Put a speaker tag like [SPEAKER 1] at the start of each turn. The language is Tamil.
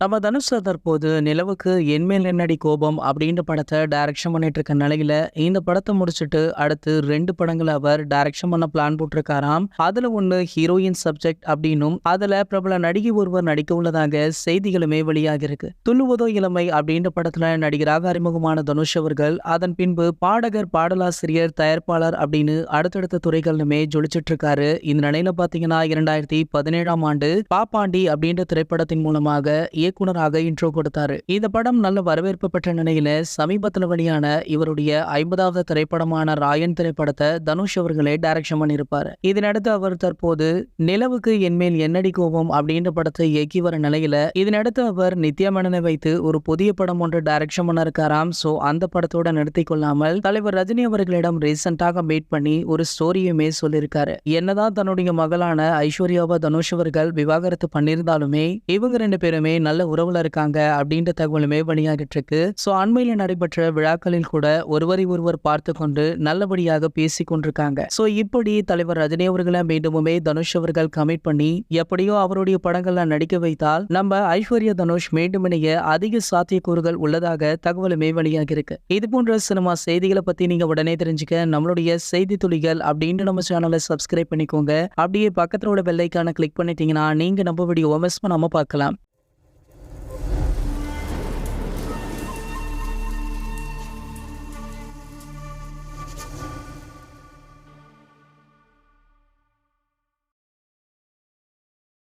[SPEAKER 1] நம்ம தனுஷ் தற்போது நிலவுக்கு என்மேல் என்னடி கோபம் அப்படின்ற படத்தை டைரக்ஷன் பண்ணிட்டு இருக்க நிலையில இந்த படத்தை முடிச்சுட்டு அடுத்து 2 படங்களை அவர் டைரக்ஷன் பண்ண பிளான் போட்டிருக்காராம். அதுல ஒண்ணு ஹீரோயின் சப்ஜெக்ட் அப்படின்னும் அதுல பிரபல நடிகை ஒருவர் நடிக்க உள்ளதாக செய்திகளுமே வெளியாகி இருக்கு. துள்ளுவதோ இளமை அப்படின்ற படத்துல நடிகராக அறிமுகமான தனுஷ் அவர்கள் அதன் பின்பு பாடகர், பாடலாசிரியர், தயாரிப்பாளர் அப்படின்னு அடுத்தடுத்த துறைகளிலுமே ஜொலிச்சிட்டு இருக்காரு. இந்த நிலையில பாத்தீங்கன்னா 2017ஆம் ஆண்டு பாப்பாண்டி அப்படின்ற திரைப்படத்தின் மூலமாக இயக்குனராக இன்ட்ரோ கொடுத்தாரு. இந்த படம் நல்ல வரவேற்பு பெற்ற நிலையில சமீபத்தில் வெளியான இவருடைய 50வது திரைப்படமான ராயன் திரைப்படத்தை தனுஷ் அவர்களே டைரக்ஷன் பண்ணியிருப்பாரு. இதனடுத்து அவர் தற்போது நிலவுக்கு என்மேல் என்னடி கோபம் அப்படின்ற படத்தை இயக்கி வர நிலையில இதனடுத்து அவர் நித்யா மேனனை வைத்து ஒரு புதிய படம் ஒன்று டைரக்ஷன் பண்ண இருக்காராம். சோ அந்த படத்தோட நிறுத்திக் கொள்ளாமல் தலைவர் ரஜினி அவர்களிடம் ரீசெண்டாக மீட் பண்ணி ஒரு ஸ்டோரியுமே சொல்லியிருக்காரு. என்னதான் தன்னுடைய மகளான ஐஸ்வர்யாவை தனுஷ் அவர்கள் விவாகரத்து பண்ணியிருந்தாலுமே இவங்க 2 பேருமே நல்ல உறவுல இருக்காங்க அப்படின்ற தகவலுமே வெளியாகிட்டு இருக்கு. சோ அண்மையில நடைபெற்ற விழாக்களில் கூட ஒருவரை ஒருவர் பார்த்து கொண்டு நல்லபடியாக பேசி கொண்டிருக்காங்க. சோ இப்படி தலைவர் ரஜினி அவர்களை மீண்டுமே தனுஷ் அவர்கள் கமிட் பண்ணி எப்படியோ அவருடைய படங்கள்ல நடிக்க வைத்தால் நம்ம ஐஸ்வர்யா தனுஷ் மீண்டும் இணைய அதிக சாத்தியக்கூறுகள் உள்ளதாக தகவலுமே வெளியாகி இருக்கு. இது போன்ற சினிமா செய்திகளை பத்தி நீங்க உடனே தெரிஞ்சுக்க நம்மளுடைய செய்தி துளிகள் அப்படின்னு நம்ம சேனலை சப்ஸ்கிரைப் பண்ணிக்கோங்க. அப்படியே பக்கத்தோட பெல் ஐகானை கிளிக் பண்ணிட்டீங்கன்னா நீங்க நம்ம வீடியோ மிஸ் பண்ணாம பார்க்கலாம்.